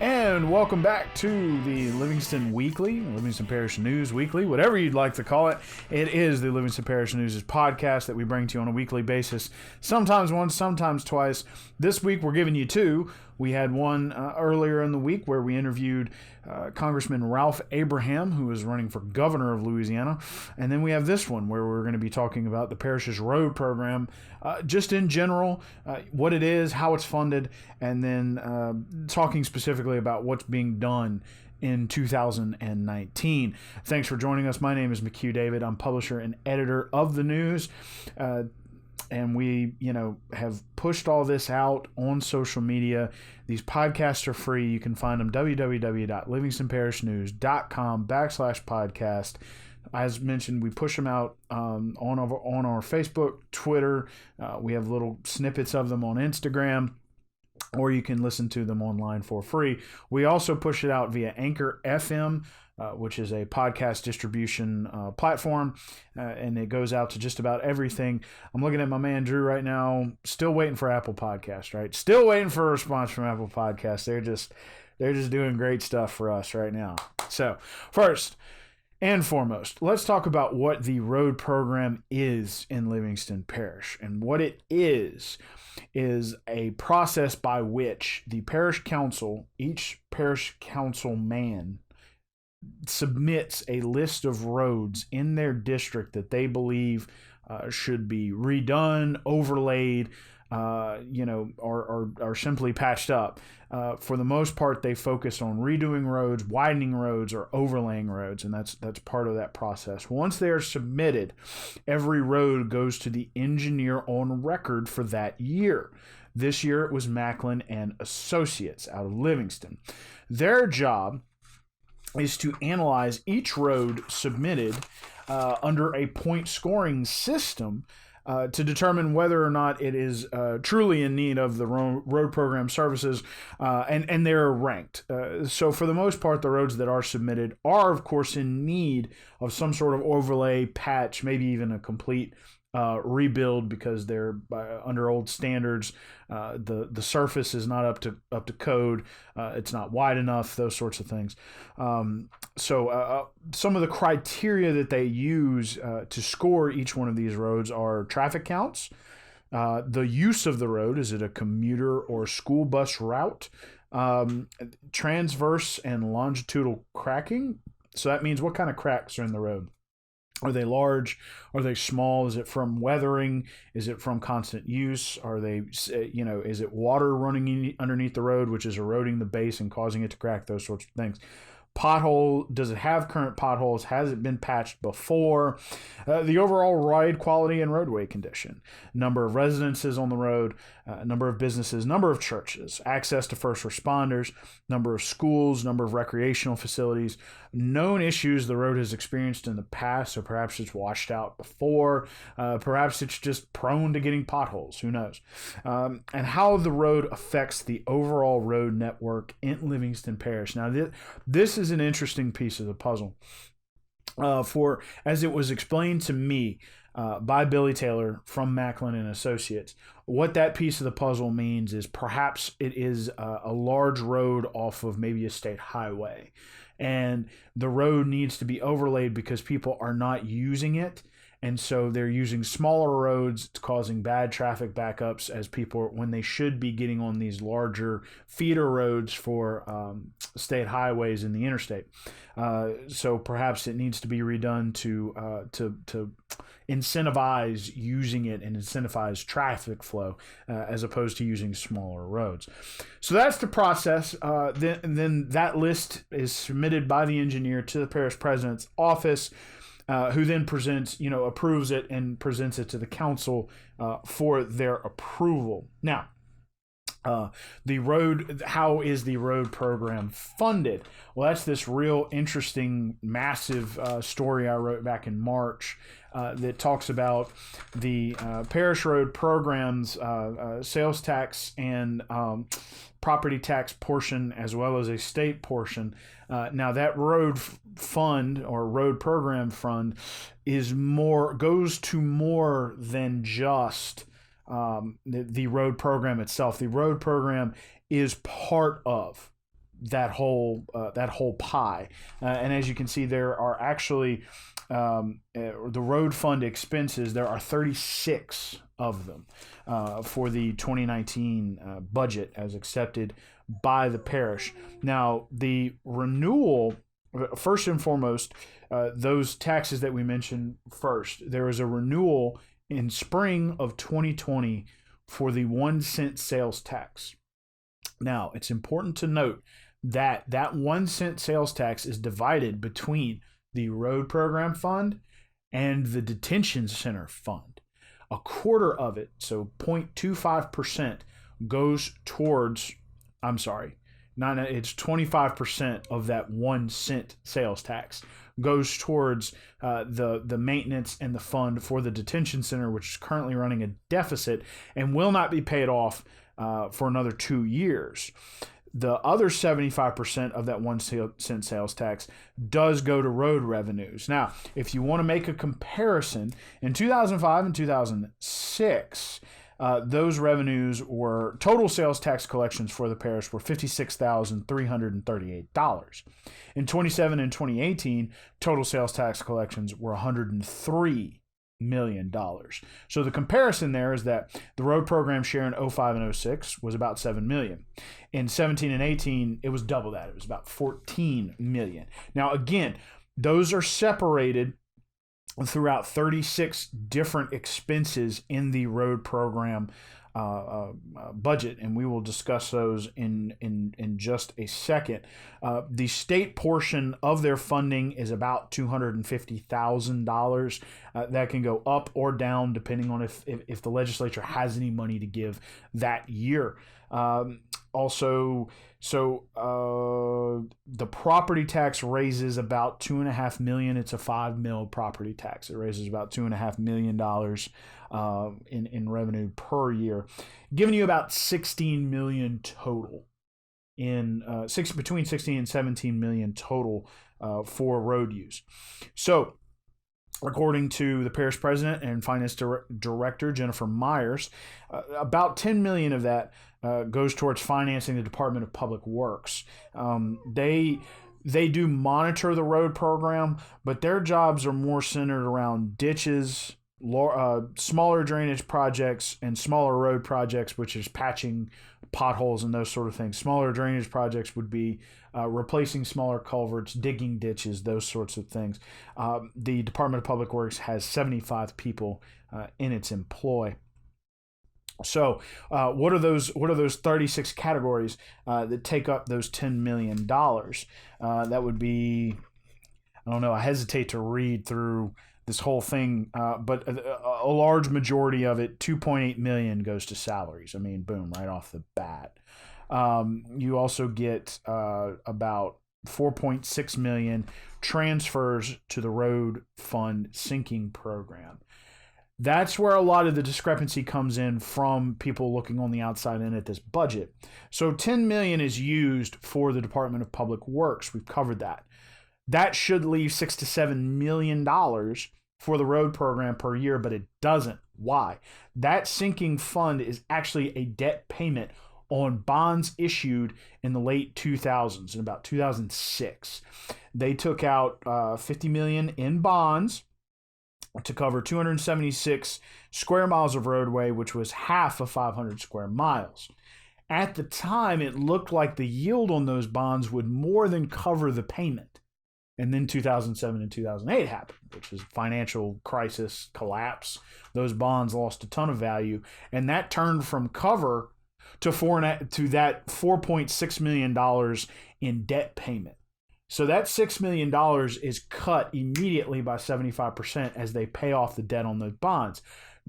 And welcome back to the Livingston Weekly, Livingston Parish News Weekly, whatever you'd like to call it. It is the Livingston Parish News podcast that we bring to you on a weekly basis, sometimes once, sometimes twice. This week we're giving you two. We had one earlier in the week where we interviewed Congressman Ralph Abraham, who is running for governor of Louisiana. And then we have this one where we're going to be talking about the parish's road program, just in general, what it is, how it's funded, and then talking specifically about what's being done in 2019. Thanks for joining us. My name is McHugh David. I'm publisher and editor of the news. And we, have pushed all this out on social media. These podcasts are free. You can find them www.livingstonparishnews.com/podcast. As mentioned, we push them out on our Facebook, Twitter. We have little snippets of them on Instagram, or you can listen to them online for free. We also push it out via Anchor FM, which is a podcast distribution platform, and it goes out to just about everything. I'm looking at my man Drew right now, still waiting for Apple Podcasts, right? Still waiting for a response from Apple Podcasts. They're just doing great stuff for us right now. So first and foremost, let's talk about what the road program is in Livingston Parish. And what it is a process by which the parish council, each parish council man, submits a list of roads in their district that they believe should be redone, overlaid, or simply patched up. For the most part, they focus on redoing roads, widening roads, or overlaying roads, and that's part of that process. Once they are submitted, every road goes to the engineer on record for that year. This year it was Macklin and Associates out of Livingston. Their job is to analyze each road submitted under a point scoring system to determine whether or not it is truly in need of the road program services, and they're ranked. So for the most part, the roads that are submitted are, of course, in need of some sort of overlay, patch, maybe even a complete rebuild, because they're under old standards. The surface is not up to code. It's not wide enough. Those sorts of things. So some of the criteria that they use to score each one of these roads are traffic counts, the use of the road. Is it a commuter or school bus route? Transverse and longitudinal cracking. So that means what kind of cracks are in the road. Are they large? Are they small? Is it from weathering? Is it from constant use? Are they, is it water running underneath the road, which is eroding the base and causing it to crack? Those sorts of things. Pothole, does it have current potholes? Has it been patched before? The overall ride quality and roadway condition. Number of residences on the road, number of businesses, number of churches, access to first responders, number of schools, number of recreational facilities, known issues the road has experienced in the past, so perhaps it's washed out before, perhaps it's just prone to getting potholes, who knows, and how the road affects the overall road network in Livingston Parish. Now, this is an interesting piece of the puzzle. For as it was explained to me by Billy Taylor from Macklin and Associates, what that piece of the puzzle means is perhaps it is a large road off of maybe a state highway, and the road needs to be overlaid because people are not using it. And so they're using smaller roads, causing bad traffic backups as people, when they should be getting on these larger feeder roads for state highways in the interstate. So perhaps it needs to be redone to incentivize using it and incentivize traffic flow as opposed to using smaller roads. So that's the process. Then that list is submitted by the engineer to the parish president's office, who then approves it and presents it to the council for their approval. Now, how is the road program funded? Well, that's this real interesting, massive story I wrote back in March that talks about the parish road programs, sales tax and property tax portion, as well as a state portion. Now that road fund or road program fund goes to more than just the road program itself. The road program is part of that whole pie. And as you can see, there are actually the road fund expenses. There are 36 of them for the 2019 budget as accepted by the parish. Now, the renewal, first and foremost, those taxes that we mentioned first, there is a renewal in spring of 2020 for the 1 cent sales tax. Now, it's important to note that that 1 cent sales tax is divided between the road program fund and the detention center fund. A quarter of it, so 0.25%, goes towards, it's 25% of that 1 cent sales tax goes towards the maintenance and the fund for the detention center, which is currently running a deficit and will not be paid off for another 2 years. The other 75% of that 1 cent sales tax does go to road revenues. Now, if you want to make a comparison, in 2005 and 2006, those revenues were, total sales tax collections for the parish were $56,338. In 2017 and 2018, total sales tax collections were $103 million. So the comparison there is that the road program share in 05 and 06 was about $7 million. In 17 and 18, it was double that. It was about $14 million. Now, again, those are separated throughout 36 different expenses in the road program budget, and we will discuss those in just a second. The state portion of their funding is about $250,000. That can go up or down depending on if the legislature has any money to give that year. Also, the property tax raises about $2.5 million. It's a $5 million property tax. It raises about $2.5 million in revenue per year, giving you about $16 million total in between 16 and 17 million total for road use. So, according to the parish president and finance director Jennifer Myers, about $10 million of that goes towards financing the Department of Public Works. They do monitor the road program, but their jobs are more centered around ditches, smaller drainage projects, and smaller road projects, which is patching potholes and those sort of things. Smaller drainage projects would be replacing smaller culverts, digging ditches, those sorts of things. The Department of Public Works has 75 people in its employ. So, what are those 36 categories that take up those $10 million? That would be, I don't know, I hesitate to read through this whole thing, but a large majority of it, $2.8 million, goes to salaries. I mean, boom, right off the bat. You also get about $4.6 million transfers to the road fund sinking program. That's where a lot of the discrepancy comes in from people looking on the outside in at this budget. So $10 million is used for the Department of Public Works. We've covered that. That should leave $6 to $7 million for the road program per year, but it doesn't. Why? That sinking fund is actually a debt payment on bonds issued in the late 2000s, in about 2006. They took out $50 million in bonds to cover 276 square miles of roadway, which was half of 500 square miles. At the time, it looked like the yield on those bonds would more than cover the payment. And then 2007 and 2008 happened, which is financial crisis, collapse. Those bonds lost a ton of value, and that turned from cover to that $4.6 million in debt payment. So that $6 million is cut immediately by 75% as they pay off the debt on those bonds.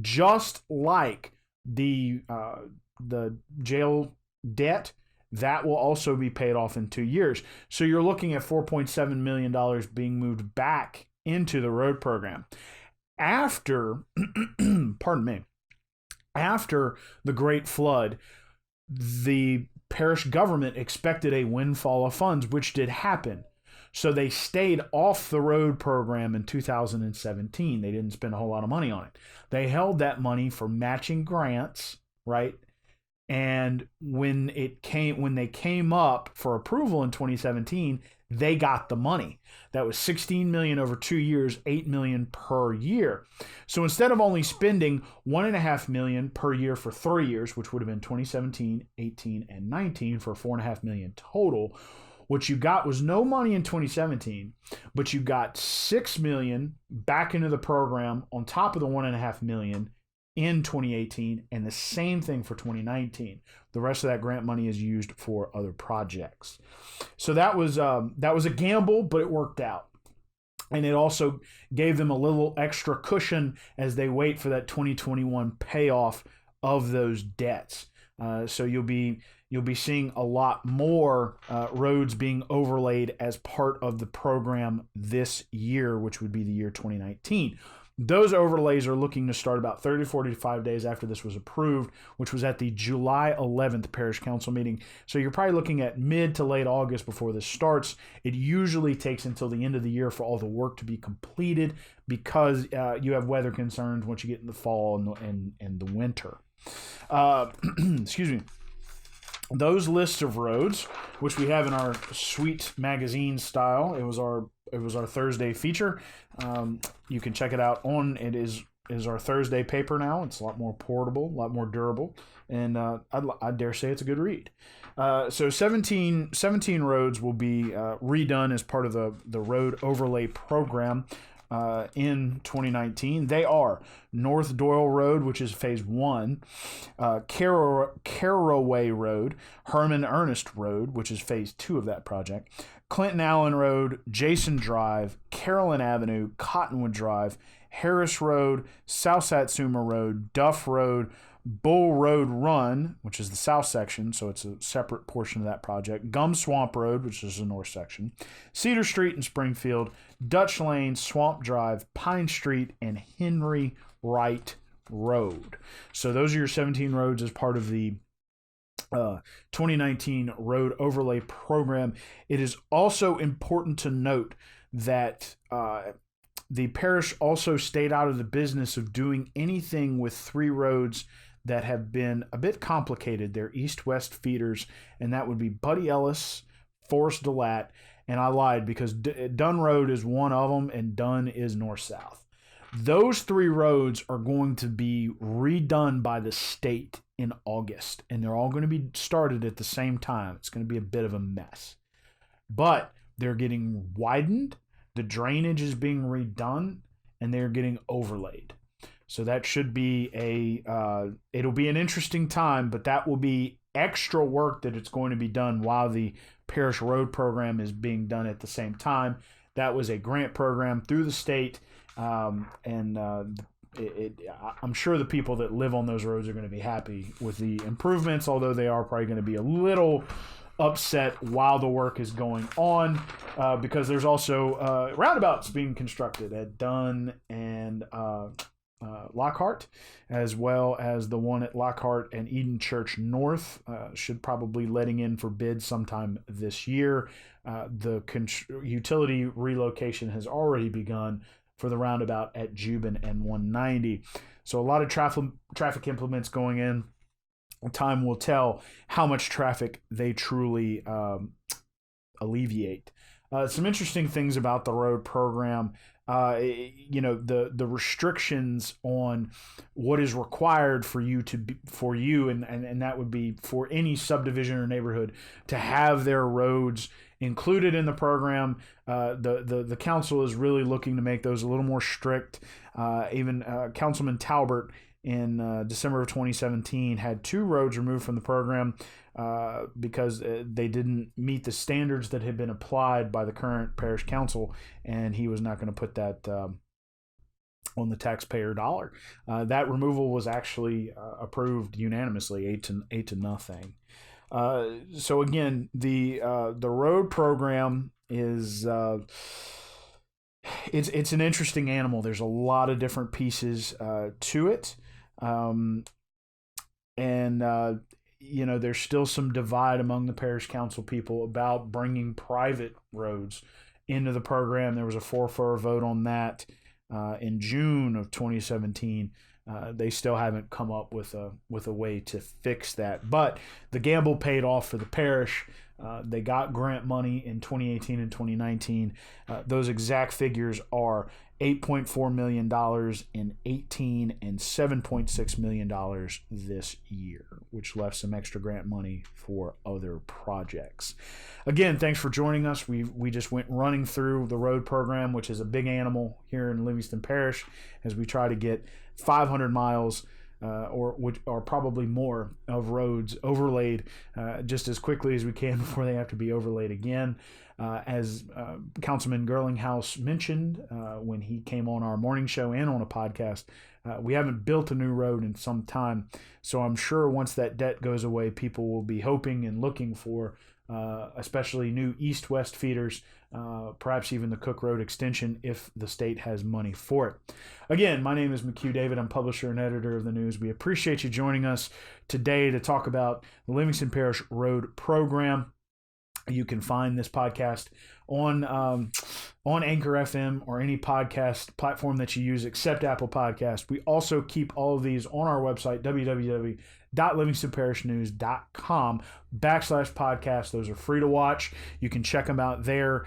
Just like the jail debt, that will also be paid off in 2 years. So you're looking at $4.7 million being moved back into the road program. After, after the Great Flood, the parish government expected a windfall of funds, which did happen. So they stayed off the road program in 2017. They didn't spend a whole lot of money on it. They held that money for matching grants, right? And when they came up for approval in 2017, they got the money. That was $16 million over 2 years, $8 million per year. So instead of only spending $1.5 million per year for 3 years, which would have been 2017, 18, and 19 for $4.5 million total, what you got was no money in 2017, but you got $6 million back into the program on top of the $1.5 million in 2018, and the same thing for 2019. The rest of that grant money is used for other projects. So that was a gamble, but it worked out. And it also gave them a little extra cushion as they wait for that 2021 payoff of those debts. So you'll be seeing a lot more roads being overlaid as part of the program this year, which would be the year 2019. Those overlays are looking to start about 30, 45 days after this was approved, which was at the July 11th Parish Council meeting. So you're probably looking at mid to late August before this starts. It usually takes until the end of the year for all the work to be completed because you have weather concerns once you get in the fall and the winter. Excuse me. Those lists of roads, which we have in our sweet magazine style, it was our Thursday feature. You can check it out it is our Thursday paper now. It's a lot more portable, a lot more durable, and I dare say it's a good read. So 17 roads will be redone as part of the road overlay program. In 2019, they are North Doyle Road, which is phase 1, Caraway Road, Herman Ernest Road, which is phase 2 of that project, Clinton Allen Road, Jason Drive, Carolyn Avenue, Cottonwood Drive, Harris Road, South Satsuma Road, Duff Road, Bull Road Run, which is the south section, so it's a separate portion of that project, Gum Swamp Road, which is the north section, Cedar Street in Springfield, Dutch Lane, Swamp Drive, Pine Street, and Henry Wright Road. So those are your 17 roads as part of the 2019 road overlay program. It is also important to note that the parish also stayed out of the business of doing anything with 3 roads that have been a bit complicated. They're east-west feeders, and that would be Buddy Ellis, Forest Delat, and I lied because Dunn Road is one of them, and Dunn is north-south. Those 3 roads are going to be redone by the state in August, and they're all going to be started at the same time. It's going to be a bit of a mess. But they're getting widened, the drainage is being redone, and they're getting overlaid. So that should be it'll be an interesting time, but that will be extra work that it's going to be done while the parish road program is being done at the same time. That was a grant program through the state, I'm sure the people that live on those roads are going to be happy with the improvements, although they are probably going to be a little upset while the work is going on because there's also roundabouts being constructed at Dunn and Lockhart, as well as the one at Lockhart and Eden Church North should probably letting in for bids sometime this year. The utility relocation has already begun for the roundabout at Juban and 190. So a lot of traffic implements going in. Time will tell how much traffic they truly alleviate. Some interesting things about the road program. The restrictions on what is required for you and that would be for any subdivision or neighborhood to have their roads included in the program. The council is really looking to make those a little more strict. Even Councilman Talbert in December of 2017 had 2 roads removed from the program because they didn't meet the standards that had been applied by the current parish council, and he was not going to put that on the taxpayer dollar. That removal was actually approved unanimously, 8 to nothing. So again, the road program is it's an interesting animal. There's a lot of different pieces to it. There's still some divide among the parish council people about bringing private roads into the program. There was a 4-4 vote on that in June of 2017. They still haven't come up with a way to fix that. But the gamble paid off for the parish. They got grant money in 2018 and 2019. Those exact figures are $8.4 million in 18 and $7.6 million this year, which left some extra grant money for other projects. Again, thanks for joining us. We just went running through the road program, which is a big animal here in Livingston Parish, as we try to get 500 miles or probably more of roads overlaid just as quickly as we can before they have to be overlaid again. As Councilman Girlinghouse mentioned when he came on our morning show and on a podcast, we haven't built a new road in some time. So I'm sure once that debt goes away, people will be hoping and looking for especially new east-west feeders, perhaps even the Cook Road extension if the state has money for it. Again, my name is McHugh David. I'm publisher and editor of the news. We appreciate you joining us today to talk about the Livingston Parish Road Program. You can find this podcast on Anchor FM or any podcast platform that you use except Apple Podcast. We also keep all of these on our website, www.livingstonparishnews.com/podcast. Those are free to watch. You can check them out there.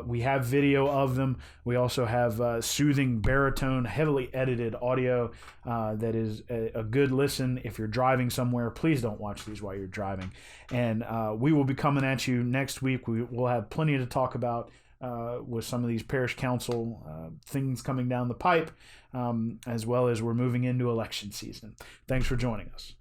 We have video of them. We also have soothing baritone, heavily edited audio that is a good listen if you're driving somewhere. Please don't watch these while you're driving. And we will be coming at you next week. We'll have plenty to talk about with some of these parish council things coming down the pipe, as well as we're moving into election season. Thanks for joining us.